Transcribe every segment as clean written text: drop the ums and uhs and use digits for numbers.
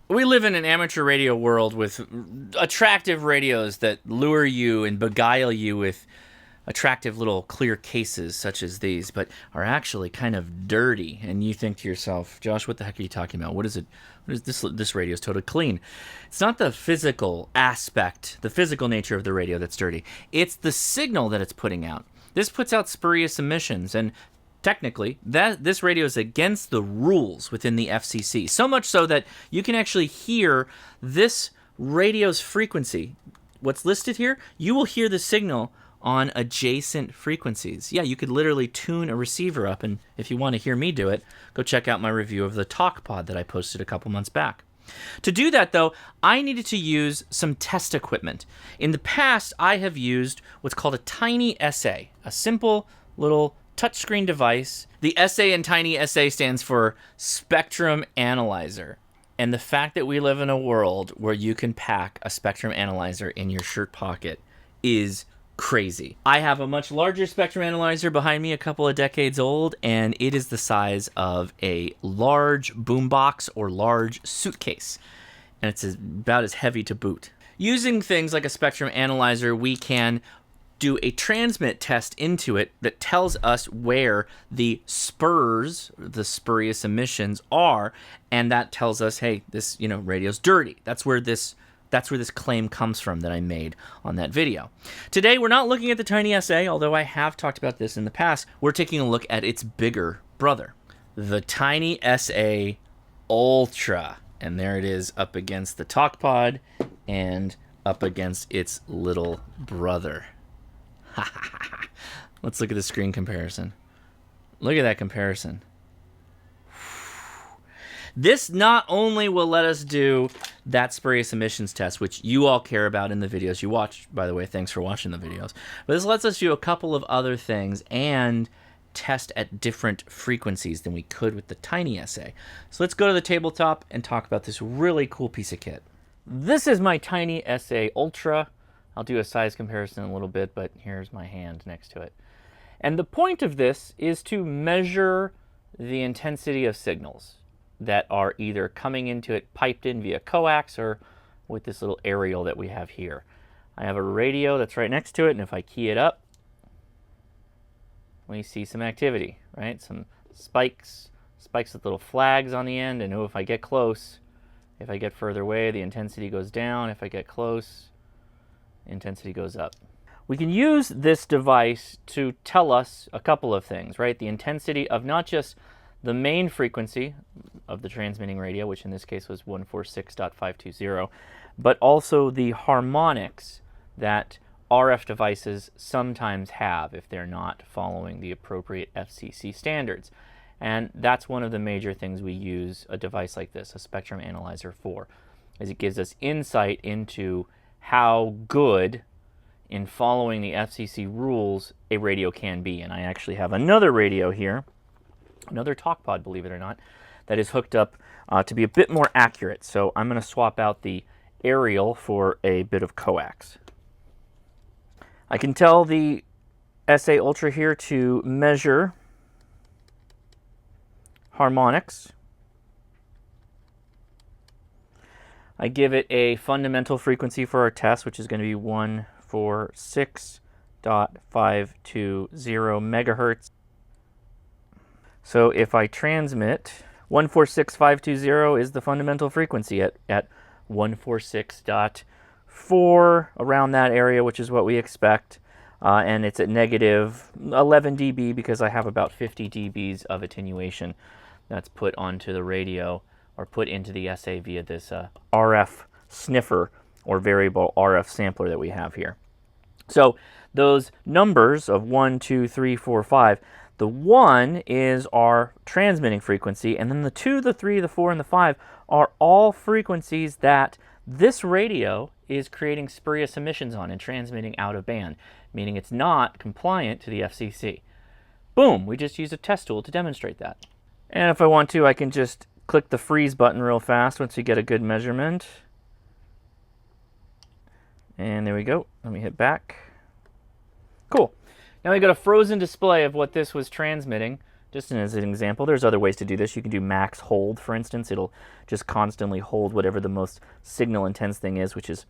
We live in an amateur radio world with attractive radios that lure you and beguile you with attractive little clear cases such as these, but are actually kind of dirty. And you think to yourself, Josh, what the heck are you talking about? What is it? What is this? This radio is totally clean. It's not the physical aspect, the physical nature of the radio that's dirty. It's the signal that it's putting out. This puts out spurious emissions, and technically, this radio is against the rules within the FCC. So much so that you can actually hear this radio's frequency. What's listed here, you will hear the signal on adjacent frequencies. Yeah, you could literally tune a receiver up, and if you want to hear me do it, go check out my review of the TalkPod that I posted a couple months back. To do that, though, I needed to use some test equipment. In the past, I have used what's called a Tiny SA, a simple little touchscreen device. The SA in Tiny SA stands for Spectrum Analyzer. And the fact that we live in a world where you can pack a Spectrum Analyzer in your shirt pocket is crazy. I have a much larger Spectrum Analyzer behind me, a couple of decades old, and it is the size of a large boombox or large suitcase. And it's about as heavy to boot. Using things like a Spectrum Analyzer, we can do a transmit test into it that tells us where the spurs, the spurious emissions are, and that tells us, hey, this radio's dirty. That's where this claim comes from that I made on that video. Today, we're not looking at the Tiny SA, although I have talked about this in the past. We're taking a look at its bigger brother, the Tiny SA Ultra. And there it is up against the TalkPod and up against its little brother. Let's look at the screen comparison. Look at that comparison. This not only will let us do that spurious emissions test, which you all care about in the videos you watch, by the way, thanks for watching the videos, but this lets us do a couple of other things and test at different frequencies than we could with the Tiny SA. So let's go to the tabletop and talk about this really cool piece of kit. This is my Tiny SA Ultra. I'll do a size comparison in a little bit, but here's my hand next to it. And the point of this is to measure the intensity of signals that are either coming into it piped in via coax or with this little aerial that we have here. I have a radio that's right next to it, and if I key it up, we see some activity, right? Some spikes with little flags on the end, and if I get close, if I get further away, the intensity goes down. If I get close, intensity goes up. We can use this device to tell us a couple of things, right? The intensity of not just the main frequency of the transmitting radio, which in this case was 146.520, but also the harmonics that RF devices sometimes have if they're not following the appropriate FCC standards. And that's one of the major things we use a device like this, a spectrum analyzer, for, is it gives us insight into how good in following the FCC rules a radio can be. And I actually have another radio here, another TalkPod, believe it or not, that is hooked up to be a bit more accurate. So I'm going to swap out the aerial for a bit of coax. I can tell the SA Ultra here to measure harmonics. I give it a fundamental frequency for our test, which is going to be 146.520 megahertz. So if I transmit, 146.520 is the fundamental frequency at 146.4, around that area, which is what we expect. And it's at negative 11 dB because I have about 50 dBs of attenuation that's put onto the radio or put into the SA via this RF sniffer or variable RF sampler that we have here. So those numbers of 1, 2, 3, 4, 5, the 1 is our transmitting frequency, and then the 2, the 3, the 4, and the 5 are all frequencies that this radio is creating spurious emissions on and transmitting out of band, meaning it's not compliant to the FCC. Boom, we just use a test tool to demonstrate that. And if I want to, I can just click the freeze button real fast once we get a good measurement. And there we go. Let me hit back. Cool. Now we got a frozen display of what this was transmitting Just as an example, there's other ways to do this. You can do max hold, for instance. It'll just constantly hold whatever the most signal intense thing is, which is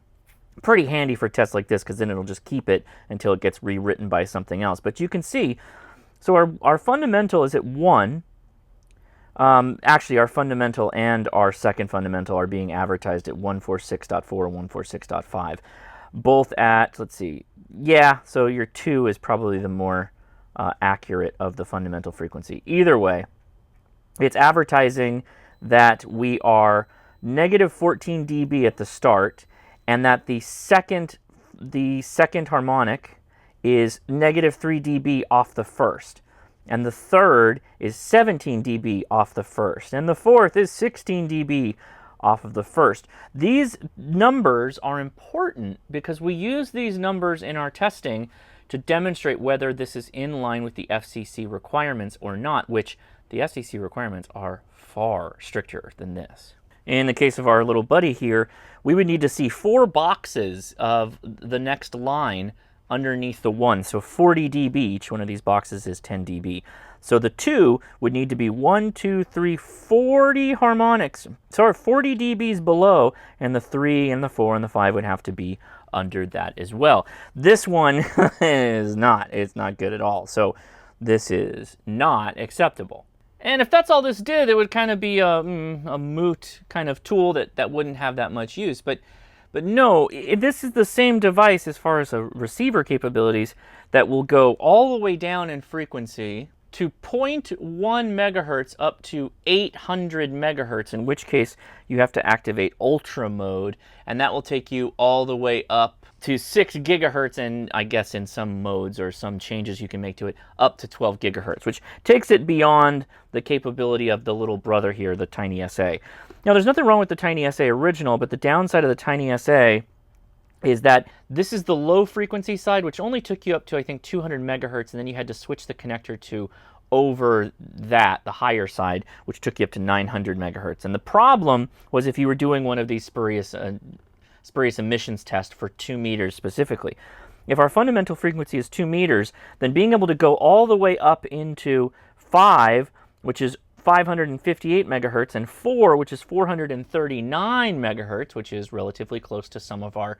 pretty handy for tests like this because then it'll just keep it until it gets rewritten by something else. But you can see, so our fundamental is at 1. Actually, our fundamental and our second fundamental are being advertised at 146.4 and 146.5. Both at, let's see, yeah, so your 2 is probably the more accurate of the fundamental frequency. Either way, it's advertising that we are negative 14 dB at the start, and that the second harmonic is negative 3 dB off the first, and the third is 17 dB off the first, and the fourth is 16 dB off of the first. These numbers are important because we use these numbers in our testing to demonstrate whether this is in line with the FCC requirements or not, which the FCC requirements are far stricter than this. In the case of our little buddy here, we would need to see 4 boxes of the next line underneath the 1. So 40 dB, each one of these boxes is 10 dB. So the 2 would need to be 1, 2, 3, 40 harmonics. So 40 dBs below, and the 3 and the 4 and the 5 would have to be under that as well. This one is not. It's not good at all. So this is not acceptable. And if that's all this did, it would kind of be a moot kind of tool that wouldn't have that much use. But no, this is the same device as far as a receiver capabilities that will go all the way down in frequency to 0.1 megahertz up to 800 megahertz, in which case you have to activate ultra mode, and that will take you all the way up to 6 gigahertz, and I guess in some modes or some changes you can make to it, up to 12 gigahertz, which takes it beyond the capability of the little brother here, the Tiny SA. Now, there's nothing wrong with the Tiny SA original, but the downside of the Tiny SA is that this is the low frequency side, which only took you up to, I think, 200 megahertz, and then you had to switch the connector to over that, the higher side, which took you up to 900 megahertz. And the problem was if you were doing one of these spurious emissions tests for 2 meters specifically. If our fundamental frequency is 2 meters, then being able to go all the way up into 5, which is 558 megahertz, and 4, which is 439 megahertz, which is relatively close to some of our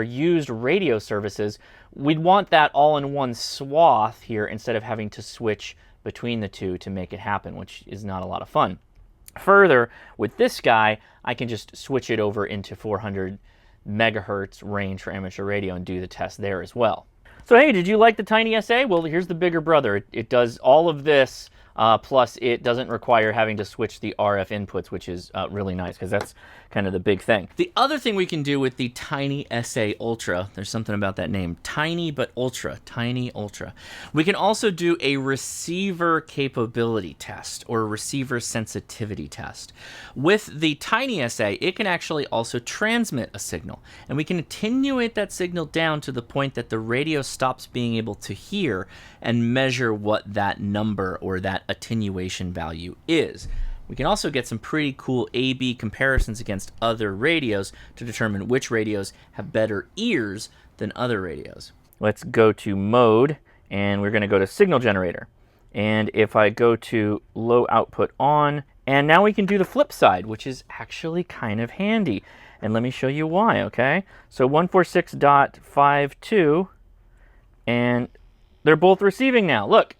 used radio services, we'd want that all in one swath here instead of having to switch between the two to make it happen, which is not a lot of fun. Further, with this guy, I can just switch it over into 400 megahertz range for amateur radio and do the test there as well. So hey, did you like the Tiny SA? Well, here's the bigger brother. It does all of this, plus it doesn't require having to switch the RF inputs, which is really nice because that's kind of the big thing. The other thing we can do with the Tiny SA Ultra, there's something about that name, tiny but ultra, Tiny Ultra. We can also do a receiver capability test or a receiver sensitivity test. With the Tiny SA, it can actually also transmit a signal, and we can attenuate that signal down to the point that the radio stops being able to hear and measure what that number or that attenuation value is. We can also get some pretty cool A/B comparisons against other radios to determine which radios have better ears than other radios. Let's go to mode, and we're going to go to signal generator. And if I go to low output on, and now we can do the flip side, which is actually kind of handy. And let me show you why, okay? So 146.52, and they're both receiving now. Look.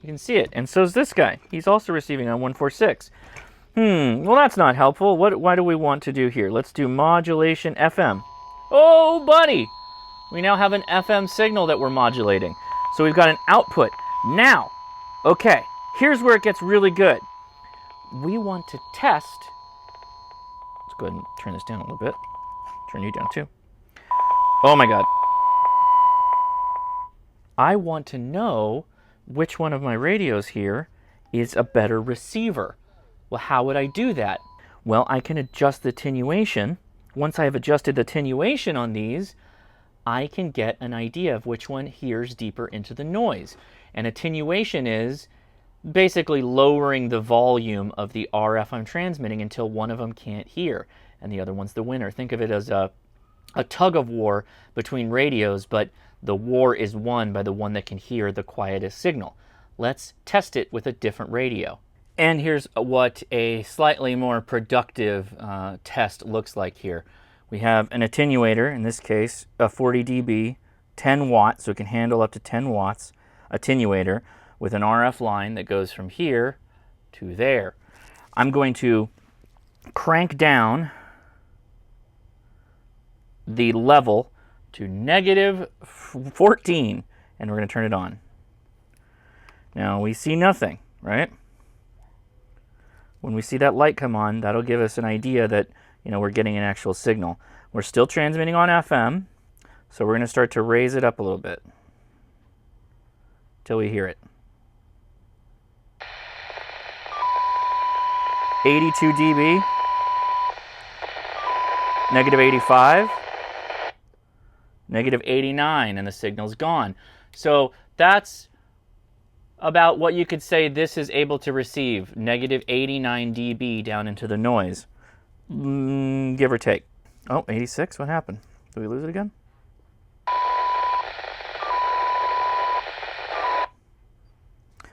You can see it, and so is this guy. He's also receiving on 146. Well, that's not helpful. Why do we want to do here? Let's do modulation FM. Oh, buddy! We now have an FM signal that we're modulating. So we've got an output. Now, okay, here's where it gets really good. We want to test. Let's go ahead and turn this down a little bit. Turn you down too. Oh my God. I want to know which one of my radios here is a better receiver. Well, how would I do that? Well, I can adjust the attenuation. Once I have adjusted the attenuation on these, I can get an idea of which one hears deeper into the noise. And attenuation is basically lowering the volume of the RF I'm transmitting until one of them can't hear, and the other one's the winner. Think of it as a tug of war between radios, but the war is won by the one that can hear the quietest signal. Let's test it with a different radio. And here's what a slightly more productive test looks like here. We have an attenuator, in this case, a 40 dB, 10 watts, so it can handle up to 10 watts attenuator with an RF line that goes from here to there. I'm going to crank down the level to negative 14, and we're going to turn it on. Now we see nothing, right? When we see that light come on, that'll give us an idea that, you know, we're getting an actual signal. We're still transmitting on FM, so we're going to start to raise it up a little bit till we hear it. 82 dB, negative 85, negative 89, and the signal's gone. So that's about what you could say this is able to receive, negative 89 dB down into the noise, give or take. Oh, 86, what happened? Did we lose it again?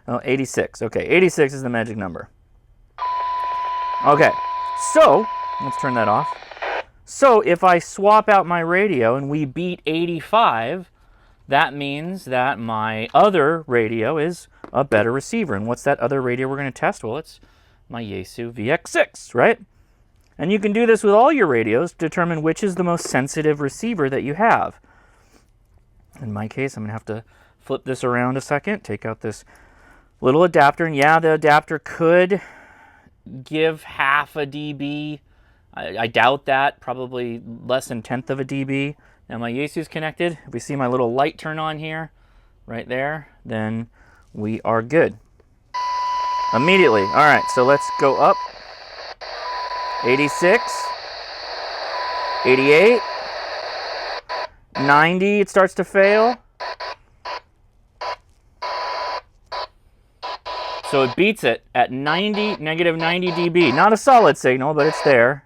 Oh, 86, okay, 86 is the magic number. Okay, so, let's turn that off. So if I swap out my radio and we beat 85, that means that my other radio is a better receiver. And what's that other radio we're going to test? Well, it's my Yaesu VX6, right? And you can do this with all your radios to determine which is the most sensitive receiver that you have. In my case, I'm going to have to flip this around a second, take out this little adapter. And yeah, the adapter could give half a dB. I doubt that, probably less than 1/10 of a dB. Now my Yaesu's connected. If we see my little light turn on here, right there, then we are good. Immediately. All right, so let's go up. 86, 88, 90, it starts to fail. So it beats it at 90, negative 90 dB. Not a solid signal, but it's there.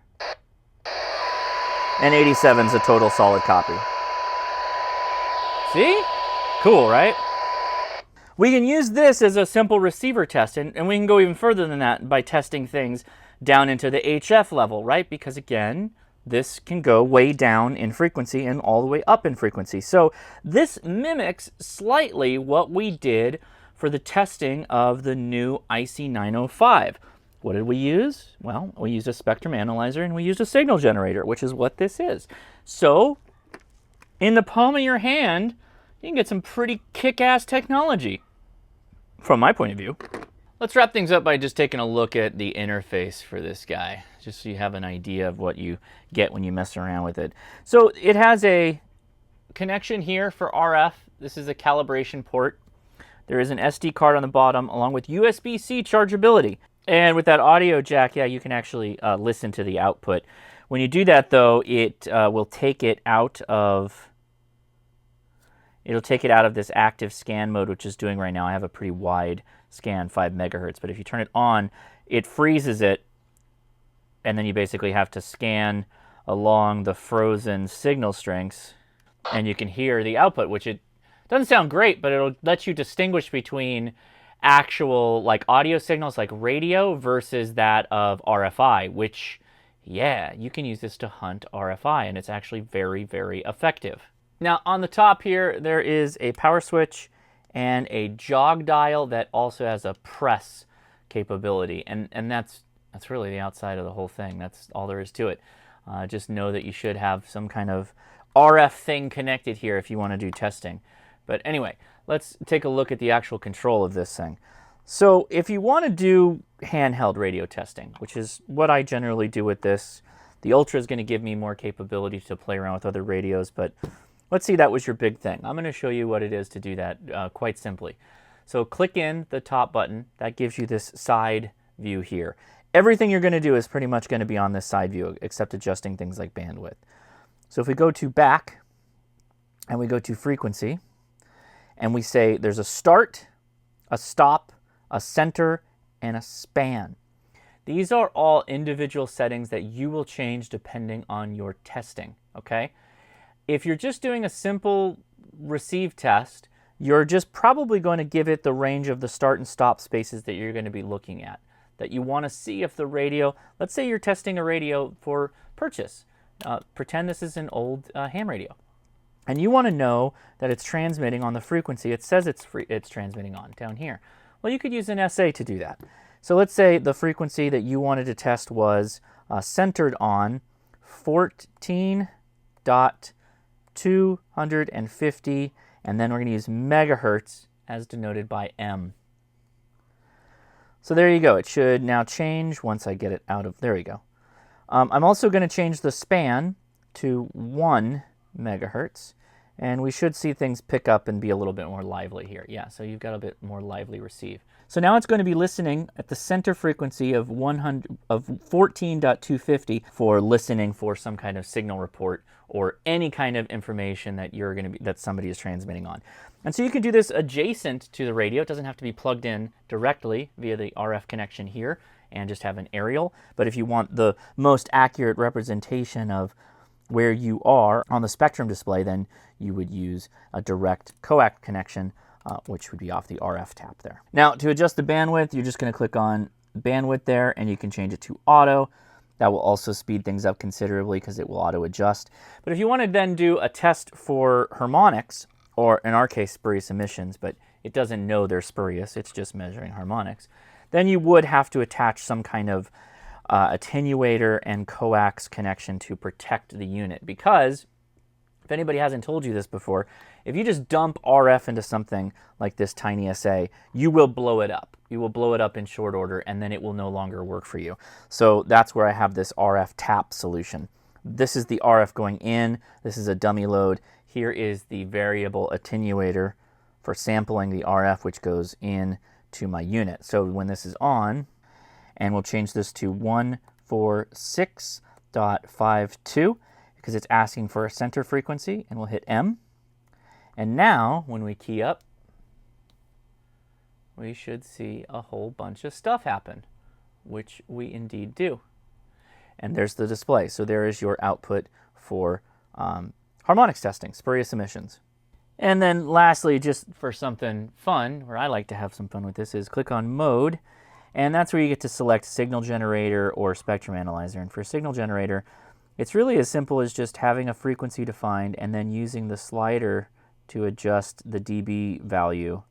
And 87 is a total solid copy. See? Cool, right? We can use this as a simple receiver test, and we can go even further than that by testing things down into the HF level, right? Because again, this can go way down in frequency and all the way up in frequency. So this mimics slightly what we did for the testing of the new IC905. What did we use? Well, we used a spectrum analyzer and we used a signal generator, which is what this is. So, in the palm of your hand, you can get some pretty kick-ass technology, from my point of view. Let's wrap things up by just taking a look at the interface for this guy, just so you have an idea of what you get when you mess around with it. So, it has a connection here for RF. This is a calibration port. There is an SD card on the bottom, along with USB-C chargeability. And with that audio jack, yeah, you can actually listen to the output. When you do that, though, it will take it out of this active scan mode, which is doing right now. I have a pretty wide scan, 5 megahertz, but if you turn it on, it freezes it, and then you basically have to scan along the frozen signal strings, and you can hear the output, which it doesn't sound great, but it'll let you distinguish between actual like audio signals like radio versus that of RFI, which, yeah, you can use this to hunt RFI, and it's actually very, very effective. Now on the top here, there is a power switch and a jog dial that also has a press capability, and that's really the outside of the whole thing. That's all there is to it. Just know that you should have some kind of RF thing connected here if you want to do testing. But anyway, let's take a look at the actual control of this thing. So if you want to do handheld radio testing, which is what I generally do with this, the Ultra is going to give me more capability to play around with other radios, but let's see that was your big thing. I'm going to show you what it is to do that quite simply. So click in the top button. That gives you this side view here. Everything you're going to do is pretty much going to be on this side view, except adjusting things like bandwidth. So if we go to back and we go to frequency, and we say there's a start, a stop, a center, and a span. These are all individual settings that you will change depending on your testing, okay? If you're just doing a simple receive test, you're just probably going to give it the range of the start and stop spaces that you're going to be looking at. That you want to see if the radio, let's say you're testing a radio for purchase. Pretend this is an old ham radio. And you want to know that it's transmitting on the frequency it says it's transmitting on down here. Well, you could use an SA to do that. So let's say the frequency that you wanted to test was centered on 14.250, and then we're going to use megahertz as denoted by M. So there you go. It should now change once I get it out of, there we go. I'm also going to change the span to 1 megahertz, and we should see things pick up and be a little bit more lively here. Yeah, so you've got a bit more lively receive. So now it's going to be listening at the center frequency of 14.250 for listening for some kind of signal report or any kind of information that that somebody is transmitting on. And so you can do this adjacent to the radio. It doesn't have to be plugged in directly via the RF connection here and just have an aerial. But if you want the most accurate representation of where you are on the spectrum display, then you would use a direct coax connection, which would be off the RF tap there. Now, to adjust the bandwidth, you're just going to click on bandwidth there, and you can change it to auto. That will also speed things up considerably because it will auto adjust. But if you want to then do a test for harmonics, or in our case, spurious emissions, but it doesn't know they're spurious, it's just measuring harmonics, then you would have to attach some kind of attenuator and coax connection to protect the unit. Because, if anybody hasn't told you this before, if you just dump RF into something like this tiny SA, you will blow it up. You will blow it up in short order, and then it will no longer work for you. So that's where I have this RF tap solution. This is the RF going in. This is a dummy load. Here is the variable attenuator for sampling the RF, which goes in to my unit. So when this is on, and we'll change this to 146.52 because it's asking for a center frequency, and we'll hit M. And now, when we key up, we should see a whole bunch of stuff happen, which we indeed do. And there's the display. So there is your output for harmonics testing, spurious emissions. And then lastly, just for something fun, where I like to have some fun with this, is click on Mode. And that's where you get to select signal generator or spectrum analyzer. And for signal generator, it's really as simple as just having a frequency defined and then using the slider to adjust the dB value,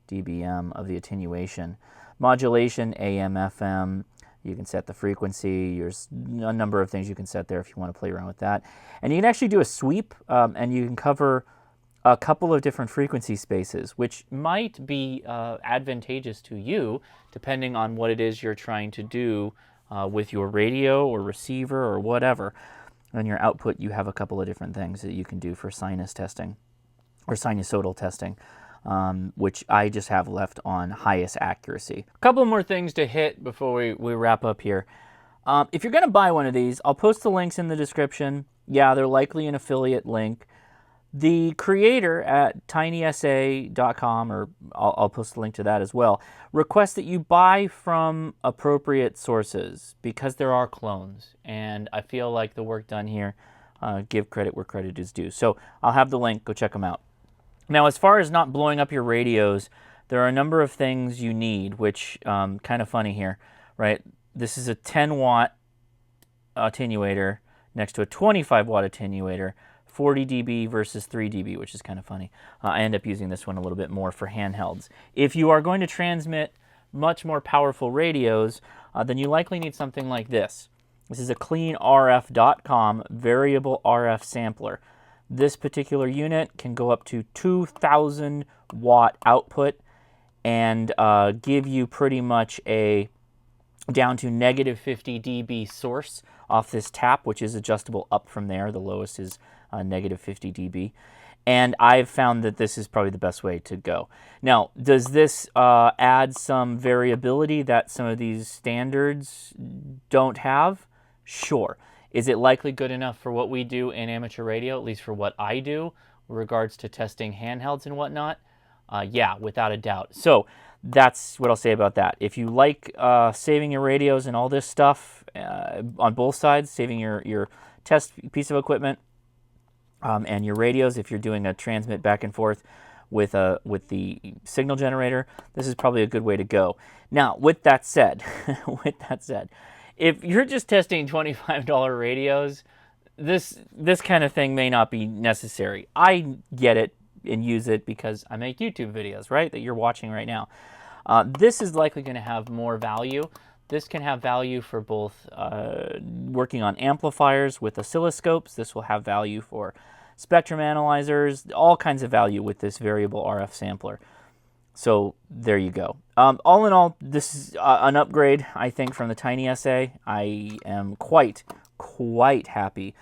dBm, of the attenuation. Modulation, AM, FM, you can set the frequency. There's a number of things you can set there if you want to play around with that. And you can actually do a sweep, and you can cover a couple of different frequency spaces, which might be advantageous to you depending on what it is you're trying to do with your radio or receiver or whatever. On your output, you have a couple of different things that you can do for sinus testing or sinusoidal testing, which I just have left on highest accuracy. A couple more things to hit before we wrap up here. If you're going to buy one of these, I'll post the links in the description. Yeah, they're likely an affiliate link. The creator at tinysa.com, or I'll post the link to that as well, requests that you buy from appropriate sources because there are clones. And I feel like the work done here, give credit where credit is due. So I'll have the link. Go check them out. Now, as far as not blowing up your radios, there are a number of things you need, which kind of funny here, right? This is a 10-watt attenuator next to a 25-watt attenuator. 40 dB versus 3 dB, which is kind of funny. I end up using this one a little bit more for handhelds. If you are going to transmit much more powerful radios, then you likely need something like this. This is a cleanrf.com variable RF sampler. This particular unit can go up to 2,000 watt output and give you pretty much a down to negative 50 dB source off this tap, which is adjustable up from there. The lowest is negative 50 dB. And I've found that this is probably the best way to go. Now, does this add some variability that some of these standards don't have? Sure. Is it likely good enough for what we do in amateur radio, at least for what I do, with regards to testing handhelds and whatnot? Yeah, without a doubt. So that's what I'll say about that. If you like saving your radios and all this stuff on both sides, saving your test piece of equipment and your radios, if you're doing a transmit back and forth with the signal generator, this is probably a good way to go. Now, with that said, if you're just testing $25 radios, this kind of thing may not be necessary. I get it and use it because I make YouTube videos, right, that you're watching right now. This is likely going to have more value. This can have value for both working on amplifiers with oscilloscopes. This will have value for spectrum analyzers, all kinds of value with this variable RF sampler. So there you go. All in all, this is an upgrade, I think, from the Tiny SA. I am quite happy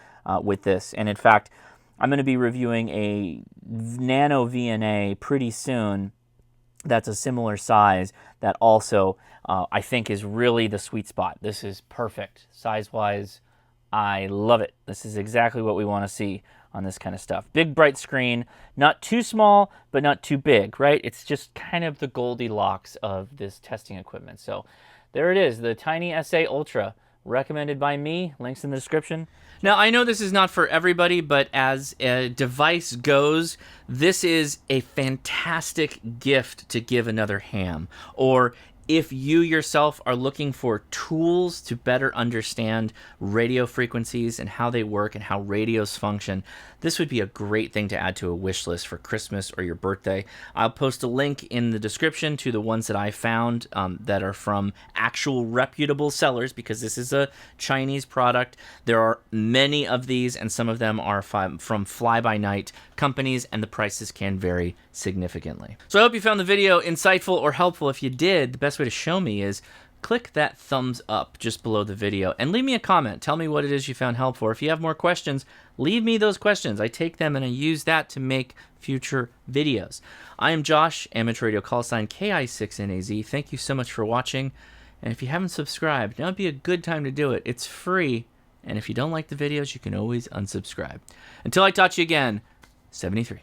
with this. And in fact, I'm going to be reviewing a Nano VNA pretty soon that's a similar size that also I think is really the sweet spot. This is perfect size-wise. I love it. This is exactly what we want to see on this kind of stuff. Big, bright screen, not too small, but not too big, right? It's just kind of the Goldilocks of this testing equipment. So there it is, the Tiny SA Ultra, recommended by me. Links in the description. Now, I know this is not for everybody, but as a device goes, this is a fantastic gift to give another ham. Or if you yourself are looking for tools to better understand radio frequencies and how they work and how radios function, this would be a great thing to add to a wish list for Christmas or your birthday. I'll post a link in the description to the ones that I found that are from actual reputable sellers, because this is a Chinese product. There are many of these, and some of them are from fly-by-night companies, and the prices can vary significantly. So I hope you found the video insightful or helpful. If you did, the best way to show me is click that thumbs up just below the video and leave me a comment. Tell me what it is you found helpful. If you have more questions, leave me those questions. I take them and I use that to make future videos. I am Josh, amateur radio call sign KI6NAZ. Thank you so much for watching. And if you haven't subscribed, now would be a good time to do it. It's free. And if you don't like the videos, you can always unsubscribe. Until I talk to you again, 73.